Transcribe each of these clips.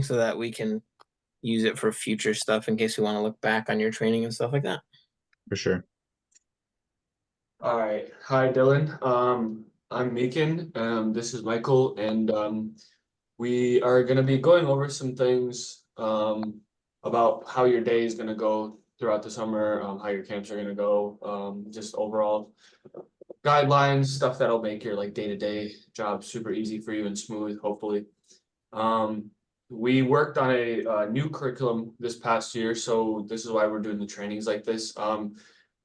so that we can use it for future stuff in case we want to look back on your training and stuff like that. For sure. All right. Hi, Dylan. I'm Meekin. This is Michael, and we are going to be going over some things about how your day is going to go throughout the summer, how your camps are going to go, just overall guidelines, stuff that'll make your like day-to-day job super easy for you and smooth, hopefully. Um, we worked on a new curriculum this past year, so this is why we're doing the trainings like this.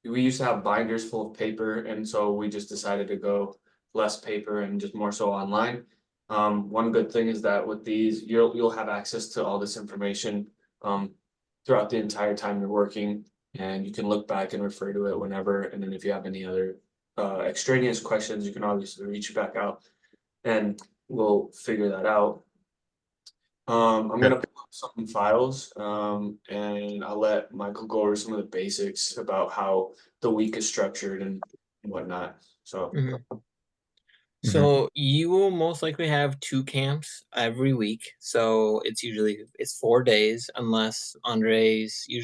We used to have binders full of paper, and so we just decided to go less paper and just more so online. One good thing is that with these, you'll have access to all this information throughout the entire time you're working, and you can look back and refer to it whenever. And then if you have any other extraneous questions, you can obviously reach back out, and we'll figure that out. I'm Yeah. gonna pull up some files, and I'll let Michael go over some of the basics about how the week is structured and whatnot. So, Mhm. Hmm. So you will most likely have two camps every week. So it's 4 days unless Andres he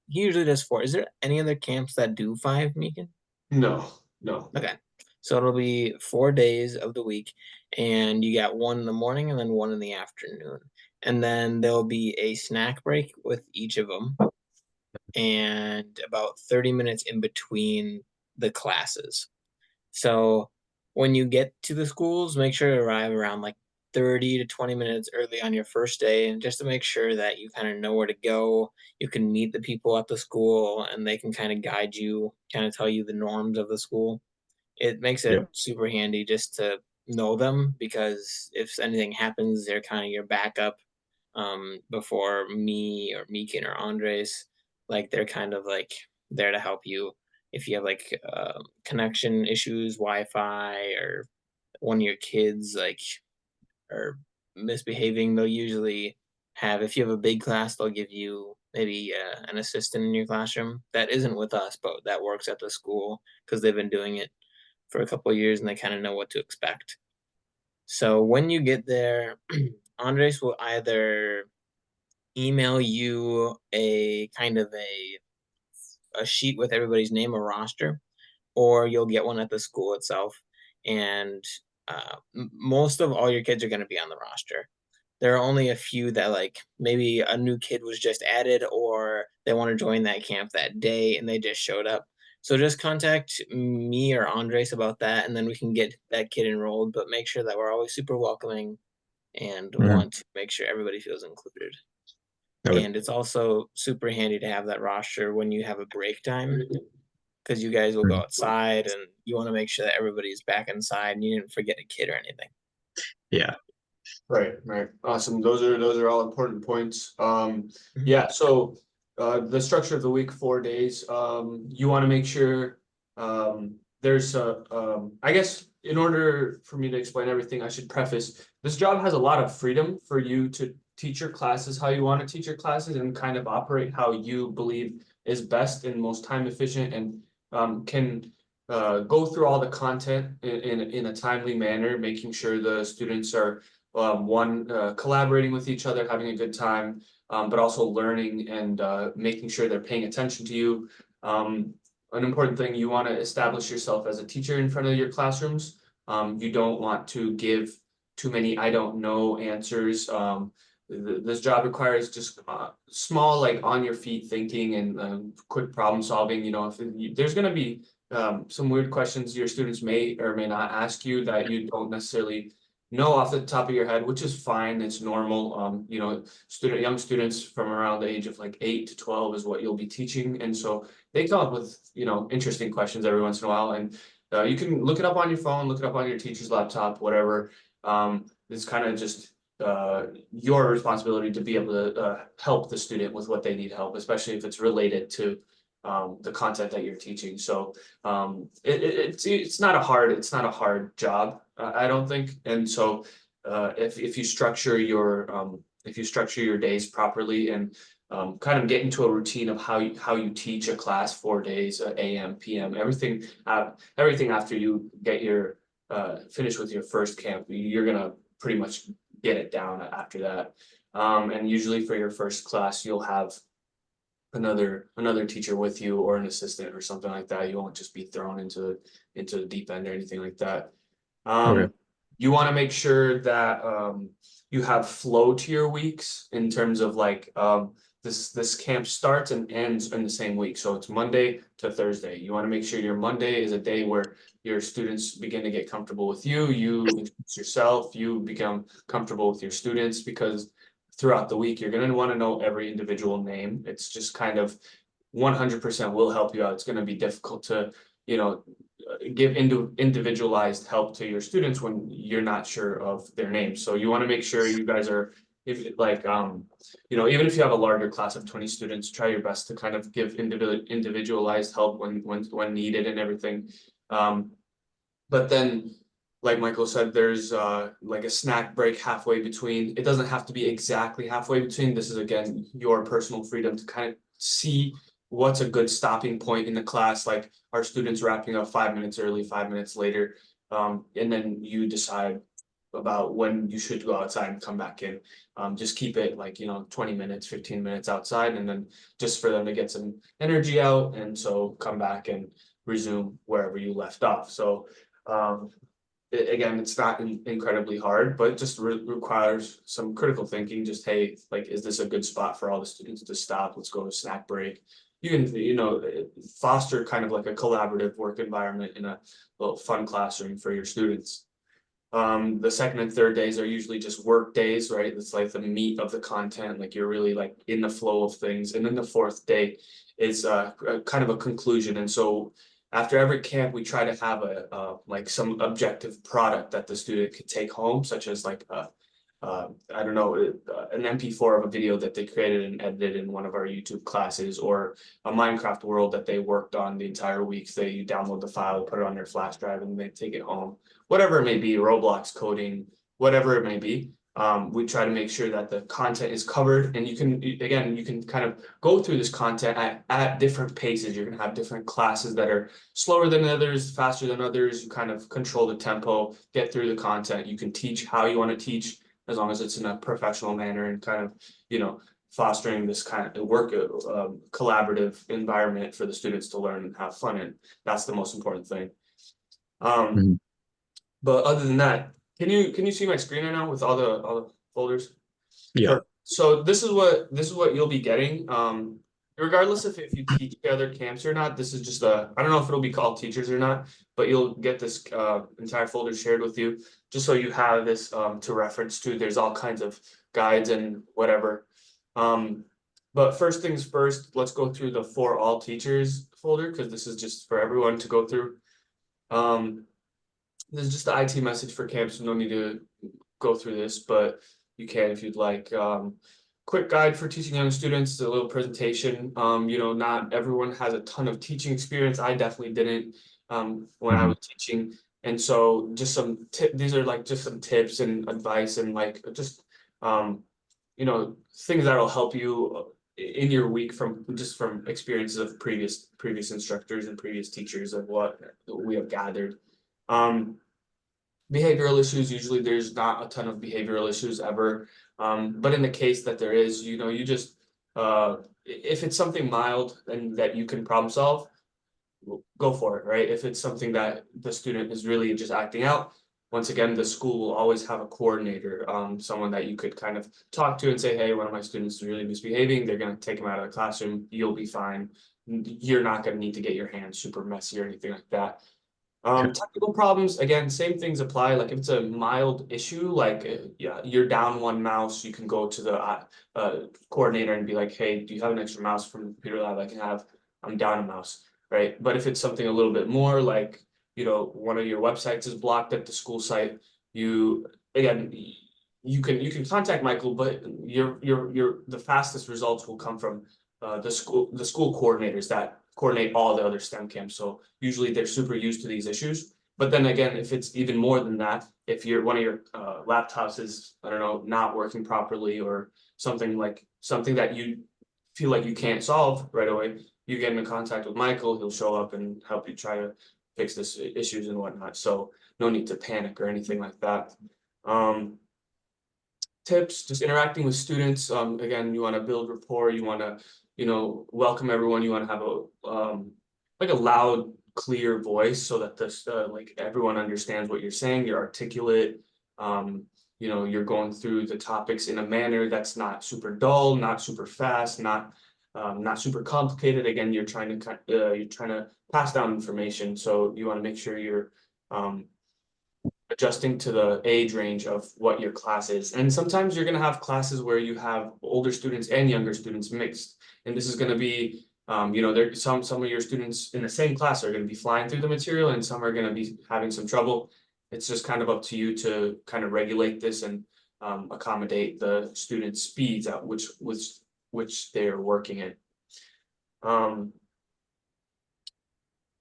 usually does four. Is there any other camps that do five, Meekin? no, no. Okay. So it'll be 4 days of the week, and you got one in the morning and then one in the afternoon. And then there'll be a snack break with each of them and about 30 minutes in between the classes. So when you get to the schools, make sure to arrive around like 30 to 20 minutes early on your first day, and just to make sure that you kind of know where to go. You can meet the people at the school and they can kind of guide you, kind of tell you the norms of the school. It makes it Yeah. super handy just to know them because if anything happens, they're kind of your backup. Before me or Meekin or Andres, like they're kind of like there to help you if you have like connection issues, Wi-Fi, or one of your kids like are misbehaving. They'll usually have, if you have a big class, they'll give you maybe an assistant in your classroom that isn't with us, but that works at the school because they've been doing it for a couple of years and they kind of know what to expect. So when you get there, Andres will either email you a kind of a sheet with everybody's name, a roster, or you'll get one at the school itself. And most of all your kids are going to be on the roster. There are only a few that like maybe a new kid was just added or they want to join that camp that day and they just showed up. So just contact me or Andres about that, and then we can get that kid enrolled. But make sure that we're always super welcoming and Hmm. want to make sure everybody feels included. Okay. And it's also super handy to have that roster when you have a break time because you guys will go Mhm. outside and you want to make sure that everybody's back inside and you didn't forget a kid or anything. Yeah. Right, right. Awesome. Those are all important points. Mhm. Yeah, so the structure of the week, 4 days. You want to make sure there's a I guess in order for me to explain everything, I should preface this job has a lot of freedom for you to teach your classes how you want to teach your classes and kind of operate how you believe is best and most time efficient and can go through all the content in a timely manner, making sure the students are collaborating with each other, having a good time, but also learning and making sure they're paying attention to you. An important thing, you want to establish yourself as a teacher in front of your classrooms. You don't want to give too many I don't know answers. This job requires just small, like on your feet thinking and quick problem solving. You know, there's going to be some weird questions your students may or may not ask you that you don't necessarily know off the top of your head, which is fine. It's normal. You know, young students from around the age of like 8 to 12 is what you'll be teaching, and so they come up with interesting questions every once in a while, and you can look it up on your phone, look it up on your teacher's laptop, whatever. It's kind of just your responsibility to be able to help the student with what they need help, especially if it's related to the content that you're teaching. So it's not a hard job, I don't think. And so if you structure your days properly and kind of get into a routine of how you teach a class 4 days, AM, PM, everything after you get your finish with your first camp, you're gonna pretty much get it down after that. And usually for your first class, you'll have another teacher with you or an assistant or something like that. You won't just be thrown into the deep end or anything like that. Okay. You want to make sure that you have flow to your weeks in terms of like this camp starts and ends in the same week. So it's Monday to Thursday. You want to make sure your Monday is a day where your students begin to get comfortable with you, you introduce yourself, you become comfortable with your students, because throughout the week you're going to want to know every individual name. It's just kind of 100% will help you out. It's going to be difficult to, you know, give individualized help to your students when you're not sure of their names. So you want to make sure you guys are, if like you know, even if you have a larger class of 20 students, try your best to kind of give individualized help when needed and everything. But then, like Michael said, there's like a snack break halfway between. It doesn't have to be exactly halfway between. This is again your personal freedom to kind of see what's a good stopping point in the class. Like, our students wrapping up 5 minutes early, 5 minutes later, and then you decide about when you should go outside and come back in. Just keep it like, you know, 20 minutes, 15 minutes outside, and then just for them to get some energy out, and so come back and resume wherever you left off. So again, it's not incredibly hard, but it just requires some critical thinking. Just, hey, like, is this a good spot for all the students to stop? Let's go to snack break. You can, you know, foster kind of like a collaborative work environment in a little fun classroom for your students. The second and third days are usually just work days, right? It's like the meat of the content, like you're really like in the flow of things. And then the fourth day is kind of a conclusion. And so after every camp, we try to have a like some objective product that the student could take home, such as like I don't know, an MP4 of a video that they created and edited in one of our YouTube classes, or a Minecraft world that they worked on the entire week. They download the file, put it on their flash drive, and they take it home. Whatever it may be, Roblox coding, whatever it may be. We try to make sure that the content is covered, and you can, again, you can kind of go through this content at different paces. You're going to have different classes that are slower than others, faster than others. You kind of control the tempo, get through the content. You can teach how you want to teach, as long as it's in a professional manner and kind of, you know, fostering this kind of work collaborative environment for the students to learn and have fun in. That's the most important thing. Mhm. But other than that, can you see my screen right now with all the folders? Yeah. So this is what you'll be getting. Regardless if you teach the other camps or not, this is just I don't know if it'll be called teachers or not, but you'll get this entire folder shared with you, just so you have this to reference to. There's all kinds of guides and whatever. But first things first, let's go through the for all teachers folder, because this is just for everyone to go through. This is just the IT message for camps, so no need to go through this, but you can if you'd like. Quick guide for teaching young students, a little presentation. You know, not everyone has a ton of teaching experience. I definitely didn't when I Mhm. was teaching. And so just some these are like just some tips and advice and like just you know, things that'll help you in your week from experiences of previous instructors and previous teachers of what we have gathered. Um, Behavioral issues, usually there's not a ton of behavioral issues ever. But in the case that there is, you know, you just if it's something mild and that you can problem solve, go for it, right? If it's something that the student is really just acting out, once again, the school will always have a coordinator, someone that you could kind of talk to and say, hey, one of my students is really misbehaving. They're going to take them out of the classroom. You'll be fine. You're not going to need to get your hands super messy or anything like that. Okay. Technical problems, again, same things apply. Like if it's a mild issue, like yeah, you're down one mouse, you can go to the coordinator and be like, hey, do you have an extra mouse from the computer lab I can have? I'm down a mouse, right? But if it's something a little bit more like, you know, one of your websites is blocked at the school site, you, again, you can contact Michael, but your the fastest results will come from the school coordinators that coordinate all the other STEM camps. So usually they're super used to these issues. But then again, if it's even more than that, if one of your laptops is, I don't know, not working properly, or something that you feel like you can't solve right away, you get into contact with Michael. He'll show up and help you try to fix this issues and whatnot. So no need to panic or anything like that. Um, tips, just interacting with students. Again, you want to build rapport, you want to, welcome everyone, you want to have like a loud, clear voice so that this like everyone understands what you're saying, you're articulate. You're going through the topics in a manner that's not super dull, not super fast, not super complicated. Again, you're trying to pass down information, so you want to make sure you're adjusting to the age range of what your class is. And sometimes you're going to have classes where you have older students and younger students mixed. And this is going to be, there some of your students in the same class are going to be flying through the material, and some are going to be having some trouble. It's just kind of up to you to kind of regulate this and accommodate the students' speeds at which they're working in.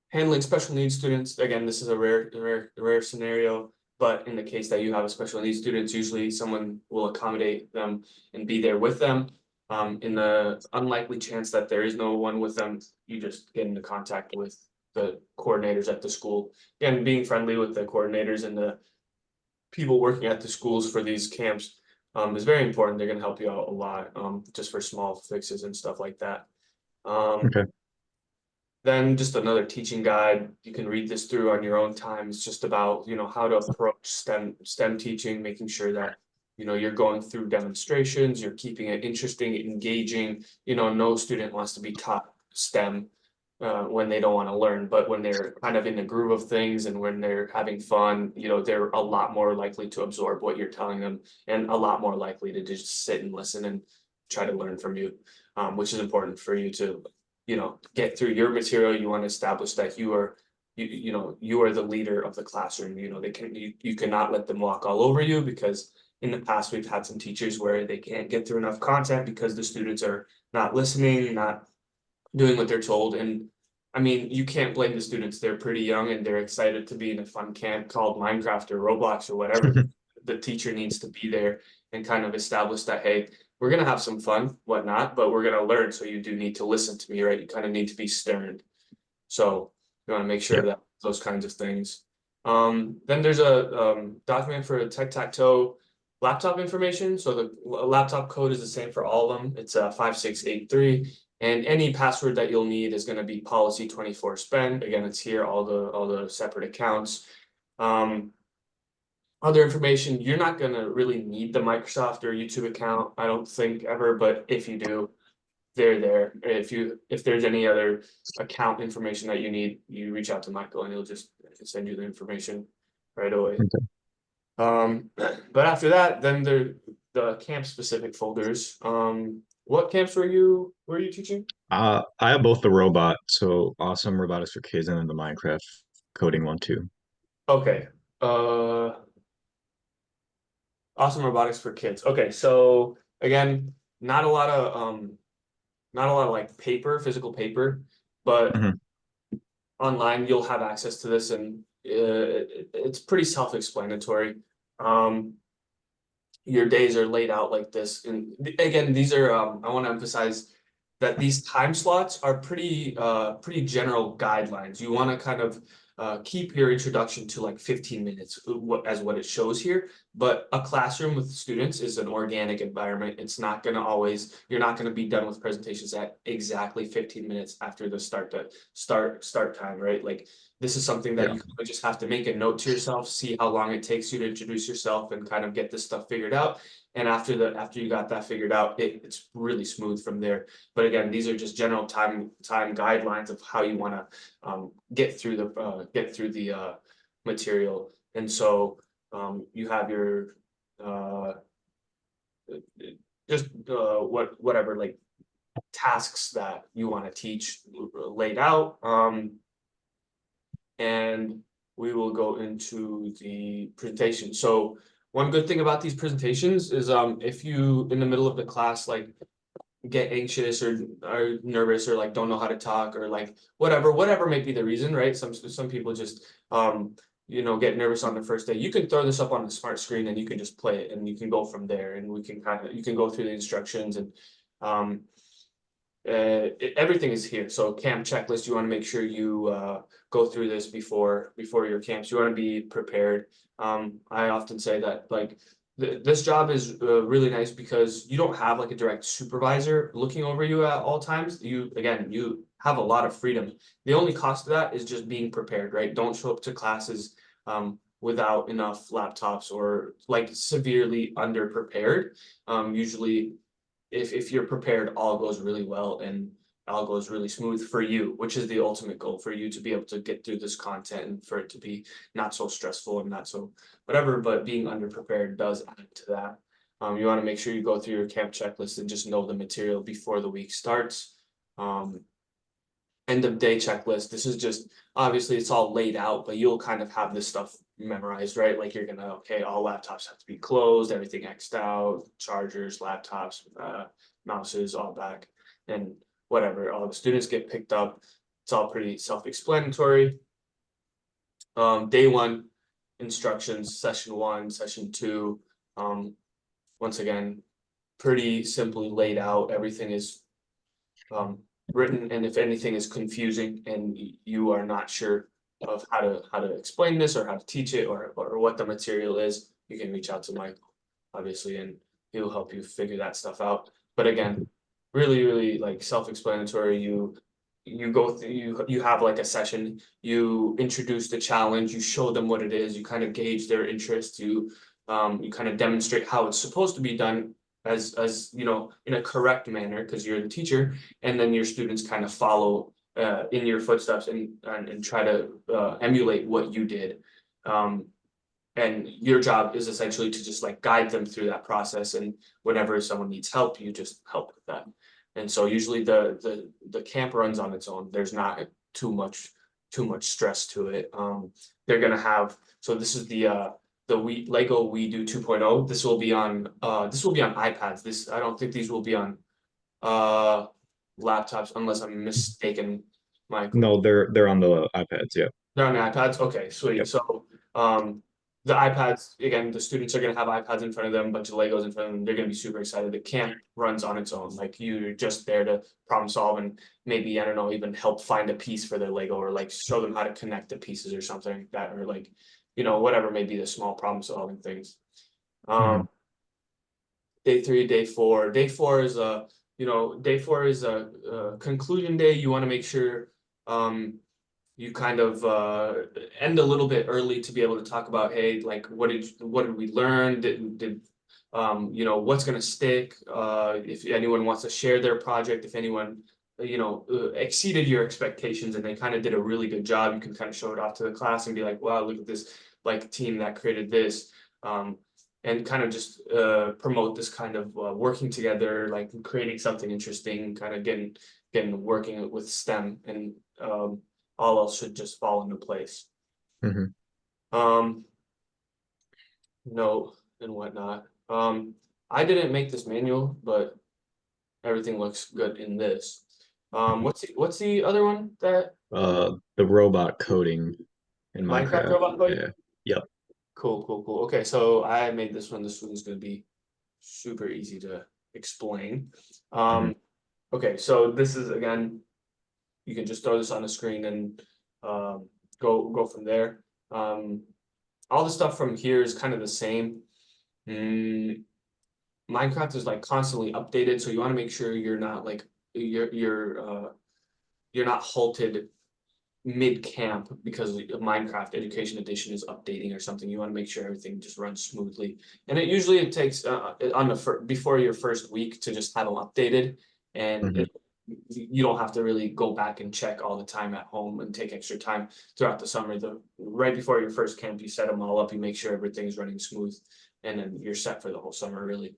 Handling special needs students, again, this is a rare scenario, but in the case that you have a special needs students, usually someone will accommodate them and be there with them. In the unlikely chance that there is no one with them, you just get into contact with the coordinators at the school. Again, being friendly with the coordinators and the people working at the schools for these camps is very important. They're going to help you out a lot, just for small fixes and stuff like that. Okay. Then just another teaching guide. You can read this through on your own time. It's just about, how to approach STEM teaching, making sure that, you're going through demonstrations, you're keeping it interesting, engaging. No student wants to be taught STEM when they don't want to learn, but when they're kind of in the groove of things and when they're having fun, they're a lot more likely to absorb what you're telling them and a lot more likely to just sit and listen and try to learn from you, which is important for you to get through your material. You want to establish that you are the leader of the classroom. You cannot let them walk all over you, because in the past we've had some teachers where they can't get through enough content because the students are not listening, not doing what they're told. And I mean, you can't blame the students. They're pretty young and they're excited to be in a fun camp called Minecraft or Roblox or whatever. The teacher needs to be there and kind of establish that, hey, we're going to have some fun, whatnot, but we're going to learn. So you do need to listen to me, right? You kind of need to be stern. So you want to make sure Yeah. that those kinds of things. Then there's a document for a tic-tac-toe laptop information. So the laptop code is the same for all of them. It's 5683. And any password that you'll need is going to be policy 24 spend. Again, it's here, all the separate accounts. Other information, you're not going to really need the Microsoft or YouTube account, I don't think, ever, but if you do, they're there. If there's any other account information that you need, you reach out to Michael and he'll just send you the information right away. Okay. But after that, then the camp specific folders. What camps were you teaching? I have both the robot, so Awesome Robotics for Kids, and then the Minecraft coding one too. Okay. Awesome robotics for kids. Okay, so again, not a lot of like physical paper, but Mhm. online you'll have access to this, and it's pretty self-explanatory. Your days are laid out like this, and again, these are I want to emphasize that these time slots are pretty general guidelines. You want to kind of keep your introduction to like 15 minutes as what it shows here, but a classroom with students is an organic environment. It's not going to always, you're not going to be done with presentations at exactly 15 minutes after the start time, right? Like this is something that Yeah. you just have to make a note to yourself, see how long it takes you to introduce yourself and kind of get this stuff figured out. And after you got that figured out, it's really smooth from there. But again, these are just general time guidelines of how you want to get through the material. And so you have your whatever like tasks that you want to teach laid out. And we will go into the presentation. So one good thing about these presentations is if you in the middle of the class like get anxious or are nervous or like don't know how to talk or like whatever may be the reason, right? Some people just get nervous on the first day. You can throw this up on the smart screen and you can just play it and you can go from there, and you can go through the instructions, and everything is here. So camp checklist, you want to make sure you go through this before your camps. You want to be prepared. I often say that like This job is really nice because you don't have like a direct supervisor looking over you at all times. You have a lot of freedom. The only cost of that is just being prepared, right? Don't show up to classes without enough laptops or like severely underprepared. Usually if you're prepared, all goes really well and all goes really smooth for you, which is the ultimate goal for you to be able to get through this content and for it to be not so stressful and not so whatever, but being underprepared does add to that. You want to make sure you go through your camp checklist and just know the material before the week starts. Um, End of day checklist. This is just obviously it's all laid out, but you'll kind of have this stuff memorized, right? Like you're gonna, okay, all laptops have to be closed, everything X'd out, chargers, laptops, mouses, all back, and whatever. All the students get picked up. It's all pretty self-explanatory. Day one instructions, session one, session two. Once again, pretty simply laid out. Everything is um, written, and if anything is confusing and you are not sure of how to explain this or how to teach it or what the material is, you can reach out to Michael, obviously, and he'll help you figure that stuff out. But again, really like self-explanatory. You go through you have like a session, you introduce the challenge, you show them what it is, you kind of gauge their interest, you kind of demonstrate how it's supposed to be done as you know, in a correct manner because you're the teacher, and then your students kind of follow in your footsteps and try to emulate what you did. Um, and your job is essentially to just like guide them through that process, and whenever someone needs help, you just help with that. And so usually the camp runs on its own. There's not too much stress to it. They're gonna have, so this is the Lego We Do 2.0. This will be on iPads. This, I don't think these will be on uh laptops unless I'm mistaken, Michael. No, they're on the iPads. Yeah. They're on the iPads? Okay, sweet. Yep. So, the iPads, again, the students are gonna have iPads in front of them, a bunch of Legos in front of them. They're gonna be super excited. The camp runs on its own. Like you're just there to problem solve and maybe, I don't know, even help find a piece for their Lego or like show them how to connect the pieces or something like that, or like, you know, whatever may be the small problem solving things. Mhm. Day three, day four. Day four is a conclusion day. You want to make sure you kind of end a little bit early to be able to talk about, hey, like what did we learn? Did you know, what's gonna stick? If anyone wants to share their project, if anyone exceeded your expectations and they kind of did a really good job, you can kind of show it off to the class and be like, wow, look at this like team that created this. And kind of just promote this kind of working together, like creating something interesting, kind of getting working with STEM, and all else should just fall into place. Mhm. Um, Note and whatnot. I didn't make this manual, but everything looks good in this. What's the other one that The robot coding in Minecraft Minecraft. robot coding? Yeah. Yep. Cool. Okay, so I made this one. This one's gonna be super easy to explain. Mhm. Okay, so this is again, you can just throw this on the screen and go from there. All the stuff from here is kind of the same. Mm, Minecraft is like constantly updated, so you want to make sure you're not like you're not halted mid camp because Minecraft Education Edition is updating or something. You want to make sure everything just runs smoothly, and it takes on before your first week to just have them updated, and Mhm. you don't have to really go back and check all the time at home and take extra time throughout the summer. The right before your first camp, you set them all up, you make sure everything's running smooth, and then you're set for the whole summer really.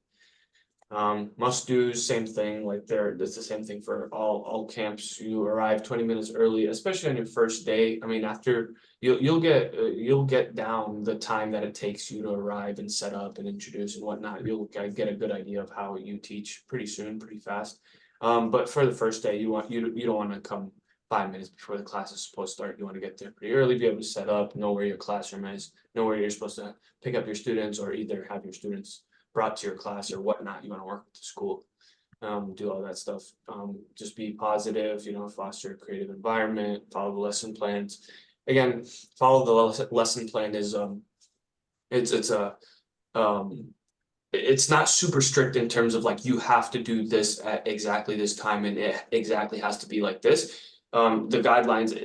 Must do's, same thing, like it's the same thing for all camps. You arrive 20 minutes early, especially on your first day. I mean, after you'll get down the time that it takes you to arrive and set up and introduce and whatnot. You'll get a good idea of how you teach pretty soon, pretty fast. But for the first day, you don't want to come 5 minutes before the class is supposed to start. You want to get there pretty early, be able to set up, know where your classroom is, know where you're supposed to pick up your students, or either have your students brought to your class or whatnot. You want to work with the school, do all that stuff. Just be positive, foster a creative environment, follow the lesson plans. Again, follow the lesson plan is it's a it's not super strict in terms of like you have to do this at exactly this time and it exactly has to be like this. The guidelines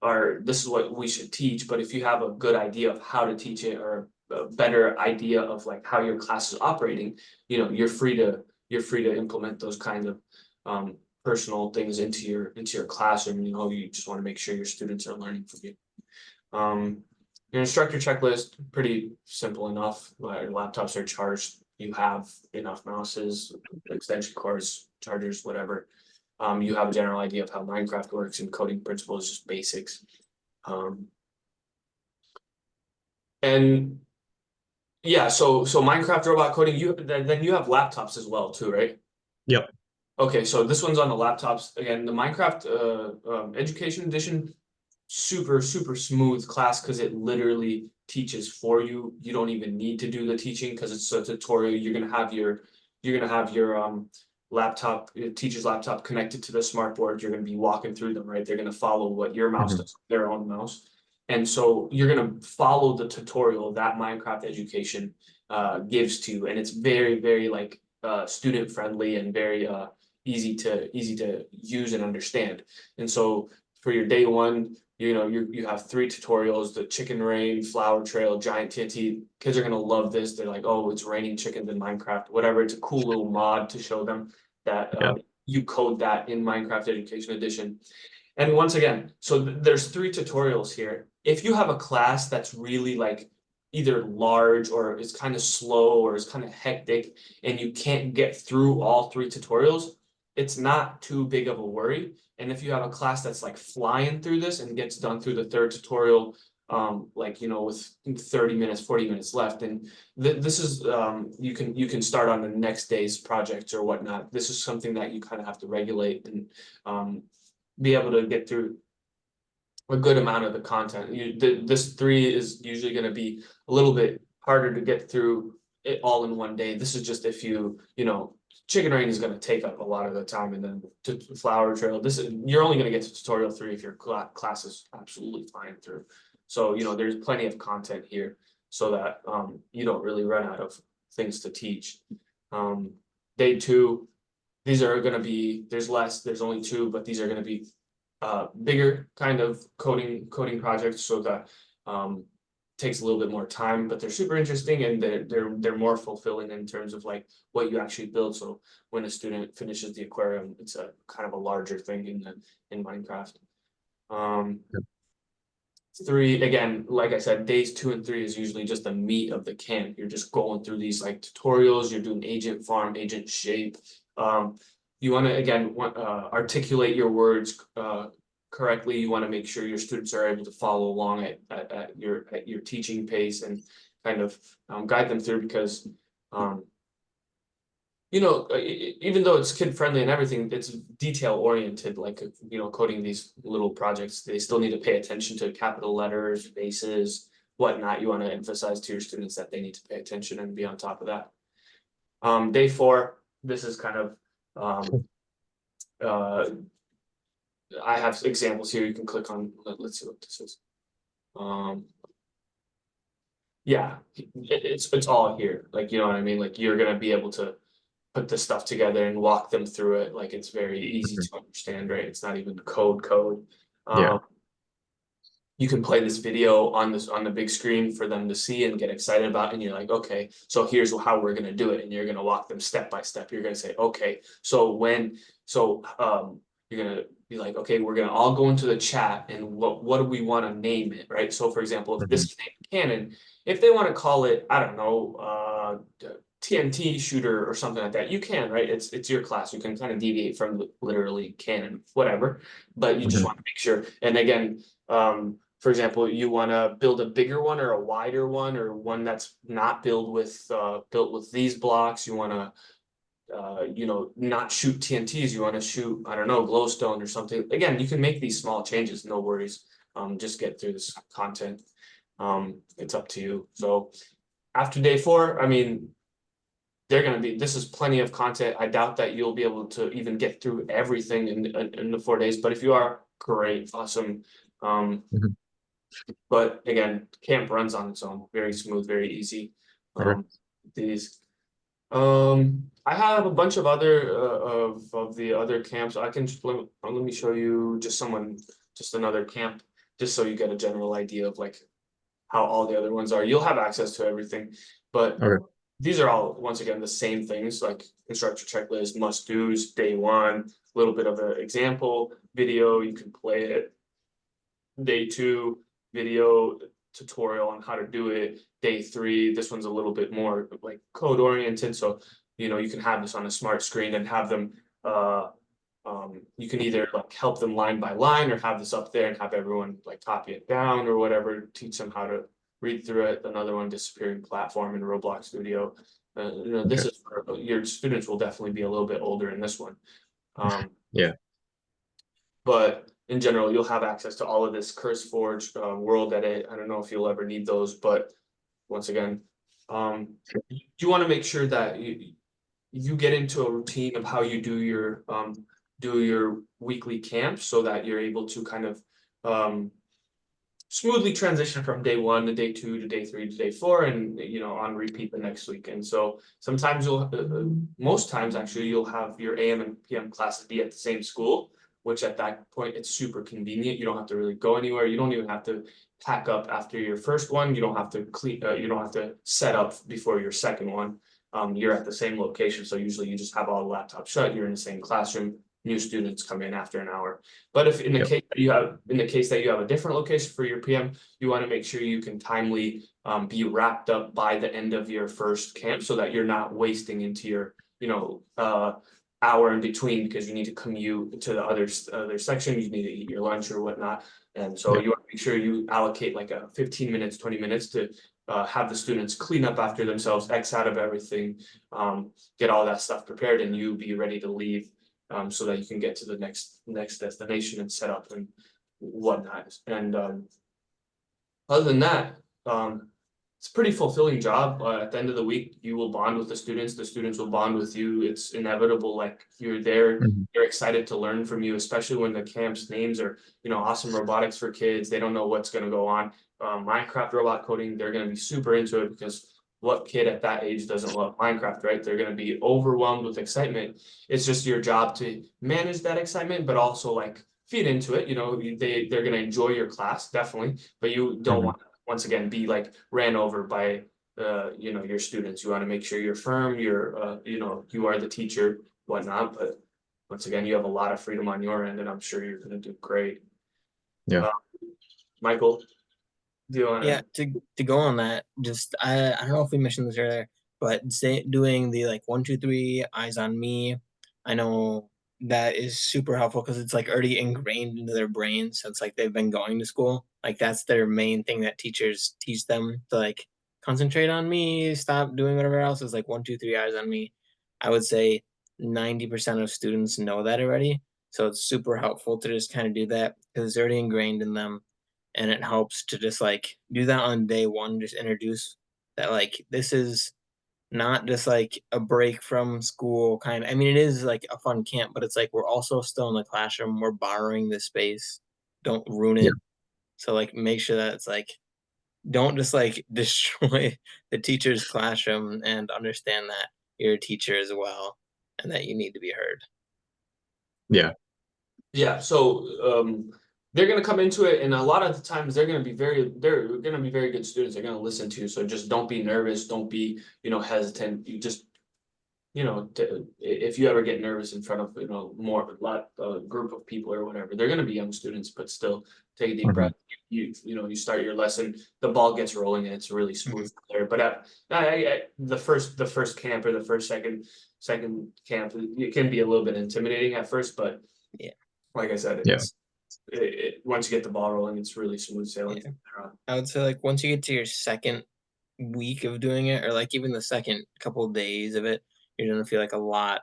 are this is what we should teach, but if you have a good idea of how to teach it or a better idea of like how your class is operating, you know, you're free to implement those kinds of personal things into your classroom. You know, you just want to make sure your students are learning from you. Your instructor checklist, pretty simple enough. Your laptops are charged. You have enough mouses, extension cords, chargers, whatever. You have a general idea of how Minecraft works and coding principles, just basics. And yeah, so Minecraft robot coding, then you have laptops as well too, right? Yep. Okay, so this one's on the laptops. Again, the Minecraft Education Edition, super smooth class because it literally teaches for you. You don't even need to do the teaching because it's a tutorial. You're gonna have your laptop, teacher's laptop connected to the smart board. You're gonna be walking through them, right? They're gonna follow what your mouse Mhm. does, their own mouse. And so you're gonna follow the tutorial that Minecraft Education gives to you. And it's very like student friendly and very easy to use and understand. And so for your day one, you know, you have 3 tutorials: the chicken rain, flower trail, giant TNT. Kids are gonna love this. They're like, oh, it's raining chickens in Minecraft, whatever. It's a cool little mod to show them that Yeah. you code that in Minecraft Education Edition. And once again, so there's 3 tutorials here. If you have a class that's really like either large or is kind of slow or is kind of hectic and you can't get through all 3 tutorials, it's not too big of a worry. And if you have a class that's like flying through this and gets done through the 3rd tutorial, like, you know, with 30 minutes, 40 minutes left, and this is you can start on the next day's projects or whatnot. This is something that you kind of have to regulate and be able to get through a good amount of the content. This 3 is usually going to be a little bit harder to get through it all in one day. This is just if you know, chicken rain is going to take up a lot of the time, and then to flower trail, you're only going to get to tutorial 3 if your class is absolutely flying through. So, you know, there's plenty of content here so that you don't really run out of things to teach. Day 2, these are going to be, there's only 2, but these are going to be bigger kind of coding projects, so that takes a little bit more time, but they're super interesting and they're more fulfilling in terms of like what you actually build. So when a student finishes the aquarium, it's a kind of a larger thing in Minecraft. 3, again, like I said, days 2 and 3 is usually just the meat of the camp. You're just going through these like tutorials. You're doing agent farm, agent shape. You want to again articulate your words correctly. You want to make sure your students are able to follow along at your teaching pace and kind of guide them through, because you know, even though it's kid friendly and everything, it's detail oriented. Like, you know, coding these little projects, they still need to pay attention to capital letters, bases, whatnot. You want to emphasize to your students that they need to pay attention and be on top of that. Day 4, this is kind of uh, I have examples here. You can click on. Let's see what this is. Yeah, it's all here. Like, you know what I mean? Like, you're gonna be able to put this stuff together and walk them through it. Like, it's very easy Mhm. to understand, right? It's not even code. Yeah. You can play this video on the big screen for them to see and get excited about, and you're like, okay, so here's how we're gonna do it, and you're gonna walk them step by step. You're gonna say, okay, you're gonna be like, okay, we're gonna all go into the chat, and what do we want to name it, right? So for example, if this Mhm. is Canon, if they want to call it, I don't know, TNT shooter or something like that, you can, right? It's your class. You can kind of deviate from literally canon, whatever, but you just Mhm. want to make sure. And again, for example, you want to build a bigger one or a wider one, or one that's not built with these blocks. You want to you know, not shoot TNTs. You want to shoot, I don't know, glowstone or something. Again, you can make these small changes, no worries. Just get through this content. It's up to you. So after day 4, I mean, this is plenty of content. I doubt that you'll be able to even get through everything in the 4 days, but if you are, great, awesome. Mhm. But again, camp runs on its own, very smooth, very easy. Okay. These. I have a bunch of other of the other camps. I can let me show you just another camp, just so you get a general idea of like how all the other ones are. You'll have access to everything, but Okay. these are all once again the same things like instructor checklist, must do's, day one, a little bit of an example video. You can play it. Day two, video tutorial on how to do it. Day three, this one's a little bit more like code oriented. So, you can have this on a smart screen and have them, you can either like help them line by line or have this up there and have everyone like copy it down or whatever, teach them how to read through it. Another one, disappearing platform in Roblox Studio. This Okay. is for your students will definitely be a little bit older in this one. Um, Yeah. but in general, you'll have access to all of this CurseForge world edit. I don't know if you'll ever need those, but once again, you want to make sure that you get into a routine of how you do your weekly camp so that you're able to kind of smoothly transition from day one to day two to day three to day four and on repeat the next week. And so sometimes most times actually you'll have your AM and PM classes be at the same school, which at that point it's super convenient. You don't have to really go anywhere. You don't even have to pack up after your first one. You don't have to clean, you don't have to set up before your second one. You're at the same location. So usually you just have all the laptops shut, you're in the same classroom, new students come in after an hour. But if in the Yep. case that you have, in the case that you have a different location for your PM, you want to make sure you can timely be wrapped up by the end of your first camp so that you're not wasting into your, hour in between because you need to commute to the other section, you need to eat your lunch or whatnot. And so Yep. you want to make sure you allocate like a 15 minutes, 20 minutes to have the students clean up after themselves, X out of everything, get all that stuff prepared, and you be ready to leave so that you can get to the next destination and set up and whatnot. And other than that, it's a pretty fulfilling job. At the end of the week, you will bond with the students will bond with you. It's inevitable. Like you're there, Mhm. they're excited to learn from you, especially when the camp's names are, awesome robotics for kids. They don't know what's going to go on. Minecraft robot coding, they're going to be super into it because what kid at that age doesn't love Minecraft, right? They're going to be overwhelmed with excitement. It's just your job to manage that excitement, but also like feed into it. They're going to enjoy your class, definitely, but you don't Mhm. want to once again be like ran over by your students. You want to make sure you're firm, you are the teacher, whatnot. But once again, you have a lot of freedom on your end, and I'm sure you're going to do great. Yeah. uh, Michael, do you want Yeah, to? to go on that, just I don't know if we mentioned this earlier, but doing the like 1, 2, 3 eyes on me, I know that is super helpful because it's like already ingrained into their brains since like they've been going to school. Like that's their main thing that teachers teach them to like concentrate on me, stop doing whatever else is like 1, 2, 3 eyes on me. I would say 90% of students know that already. So it's super helpful to just kind of do that because it's already ingrained in them, and it helps to just like do that on day one, just introduce that like this is not just like a break from school kind of. I mean, it is like a fun camp, but it's like we're also still in the classroom, we're borrowing the space, don't ruin Yeah. it. So like make sure that it's like don't just like destroy the teacher's classroom, and understand that you're a teacher as well and that you need to be heard. Yeah. Yeah, so they're gonna come into it, and a lot of the times they're gonna be very good students. They're gonna listen to you. So just don't be nervous, don't be, hesitant. You just if you ever get nervous in front of more of a lot group of people or whatever, they're going to be young students, but still take a deep Mhm. breath. You start your lesson, the ball gets rolling, and it's really Mhm. smooth there. But the first camp or the second camp, it can be a little bit intimidating at first, but Yeah, like I said, Yeah. once you get the ball rolling, it's really smooth sailing yeah. from there on. I would say like once you get to your second week of doing it, or like even the second couple of days of it, you're gonna feel like a lot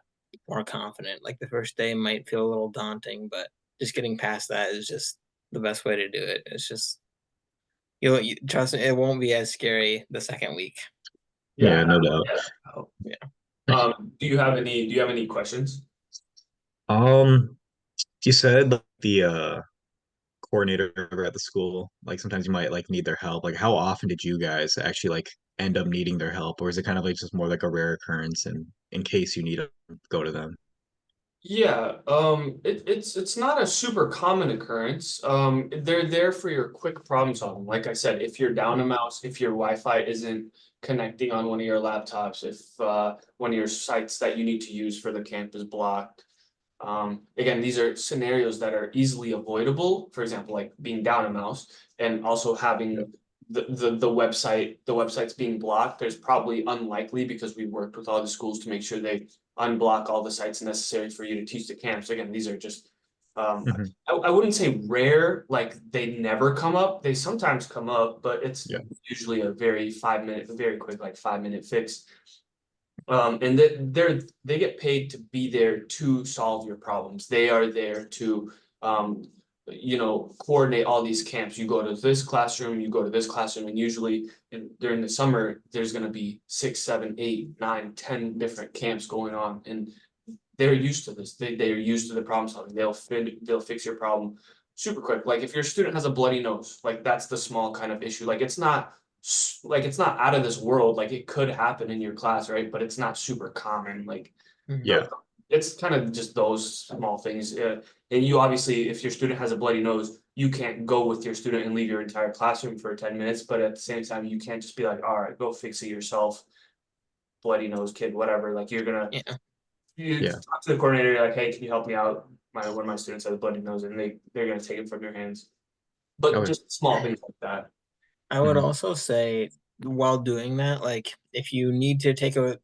more confident. Like the first day might feel a little daunting, but just getting past that is just the best way to do it. It's just trust me, it won't be as scary the second week. Yeah, Yeah, no doubt. yeah. Oh yeah. Do you have any questions? Um, you said like the coordinator over at the school, like sometimes you might like need their help. Like how often did you guys actually like end up needing their help, or is it kind of like just more like a rare occurrence and in case you need to go to them? Yeah, it's not a super common occurrence. They're there for your quick problem solving. Like I said, if you're down a mouse, if your Wi-Fi isn't connecting on one of your laptops, if one of your sites that you need to use for the camp is blocked. Again, these are scenarios that are easily avoidable. For example, like being down a mouse and also Yep. having the website's being blocked. There's probably unlikely because we worked with all the schools to make sure they unblock all the sites necessary for you to teach the camps. Again, these are just Hmm. I wouldn't say rare, like they never come up. They sometimes come up, but it's Yeah. usually a very 5 minute, very quick, like 5 minute fix. And that they get paid to be there to solve your problems. They are there to coordinate all these camps. You go to this classroom, you go to this classroom, and usually during the summer, there's gonna be 6, 7, 8, 9, 10 different camps going on. And they're used to this. They're used to the problem solving. They'll fix your problem super quick. Like if your student has a bloody nose, like that's the small kind of issue. Like it's not out of this world. Like it could happen in your class, right? But it's not super common. Like Mhm. Yeah. it's kind of just those small things. And you obviously, if your student has a bloody nose, you can't go with your student and leave your entire classroom for 10 minutes. But at the same time, you can't just be like, all right, go fix it yourself, bloody nose kid, whatever. Like Yeah. you Yeah. talk to the coordinator, you're like, hey, can you help me out? One of my students has a bloody nose, and they're gonna take it from your hands. But Okay. just small things like that. I would Hmm. also say while doing that, like if you need to take a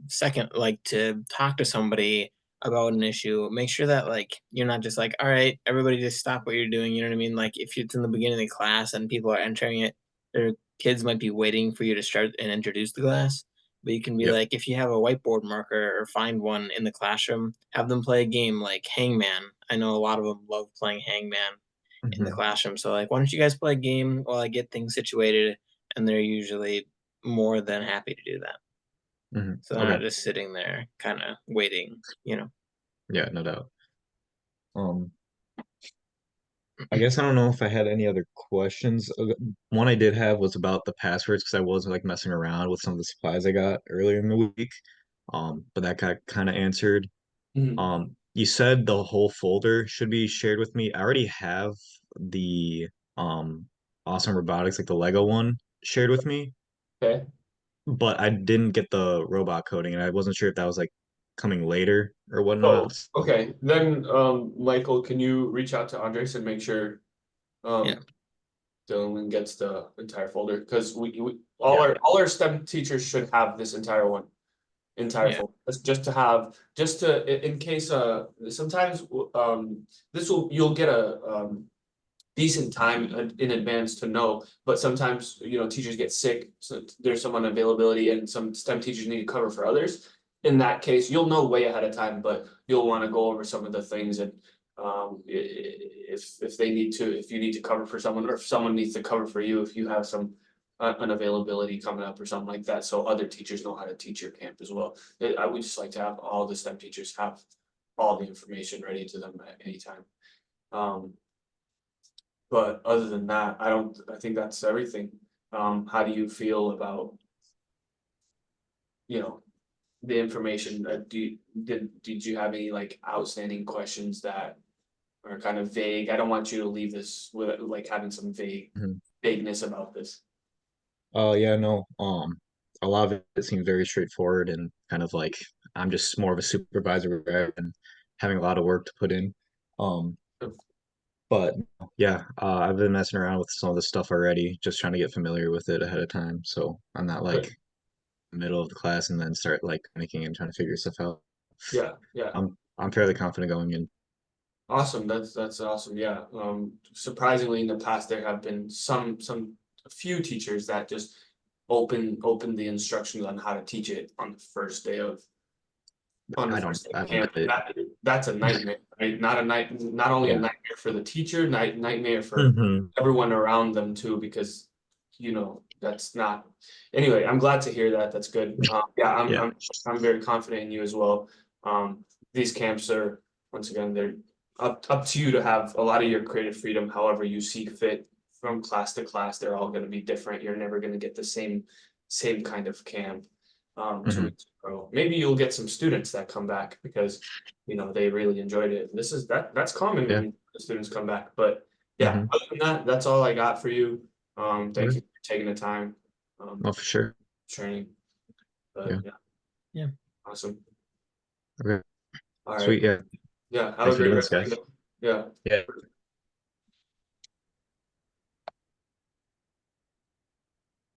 second, like to talk to somebody about an issue, make sure that like you're not just like, all right, everybody just stop what you're doing. You know what I mean? Like if it's in the beginning of the class and people are entering it, their kids might be waiting for you to start and introduce the class. But you can be Yep. like, if you have a whiteboard marker or find one in the classroom, have them play a game like Hangman. I know a lot of them love playing Hangman in the Hmm. classroom. So like, why don't you guys play a game while I get things situated? And they're usually more than happy to do that. Hmm. So they're Okay. not just sitting there kind of waiting. Yeah, no doubt. Um, I guess I don't know if I had any other questions. One I did have was about the passwords because I was like messing around with some of the supplies I got earlier in the week. But that got kind of answered. Mhm. You said the whole folder should be shared with me. I already have the um Awesome Robotics, like the Lego one, shared with me, Okay. but I didn't get the robot coding, and I wasn't sure if that was like coming later or Oh, whatnot. So, okay. Then, Michael, can you reach out to Andres and make sure Yeah. um Dylan gets the entire folder? Because we yeah. all our STEM teachers should have this entire Yeah. folder. Just to have, just to in case sometimes this will you'll get a decent time in advance to know, but sometimes teachers get sick, so there's some unavailability, and some STEM teachers need to cover for others. In that case, you'll know way ahead of time, but you'll want to go over some of the things, and if they need to, if you need to cover for someone, or if someone needs to cover for you, if you have some unavailability coming up or something like that, so other teachers know how to teach your camp as well. I would just like to have all the STEM teachers have all the information ready to them at any time. Um, but other than that, I think that's everything. How do you feel about, you know, the information? Did you have any like outstanding questions that are kind of vague? I don't want you to leave this with like having some Mhm. vagueness about this. Yeah, no. A lot of it seems very straightforward and kind of like I'm just more of a supervisor rather than having a lot of work to put in. Um, but yeah, I've been messing around with some of this stuff already, just trying to get familiar with it ahead of time. So I'm not like Good. middle of the class and then start like panicking and trying to figure stuff out. Yeah, yeah. I'm fairly confident going in. Awesome. That's awesome. Yeah. Surprisingly in the past there have been a few teachers that just open the instructions on how to teach it on the first day I of don't camp. get it. That's a nightmare, right? Not only a Yeah. nightmare for the teacher, nightmare for Hmm. everyone around them too, because that's not. Anyway, I'm glad to hear that. That's good. Yeah, Yeah. I'm very confident in you as well. These camps are once again up to you to have a lot of your creative freedom however you see fit from class to class. They're all going to be different. You're never going to get the same kind of camp 2 weeks in a row. Maybe you'll get some students that come back because they really enjoyed it. This is that's common Yeah. when the students come back. But yeah, other than that, that's all I got for you. Thank you for taking the time. Oh, for sure. Training. But Yeah. Yeah. Awesome. Okay. All right. Sweet. Yeah. Yeah. Have Thanks a for great doing this, rest of guys. your day. Yeah. Yeah.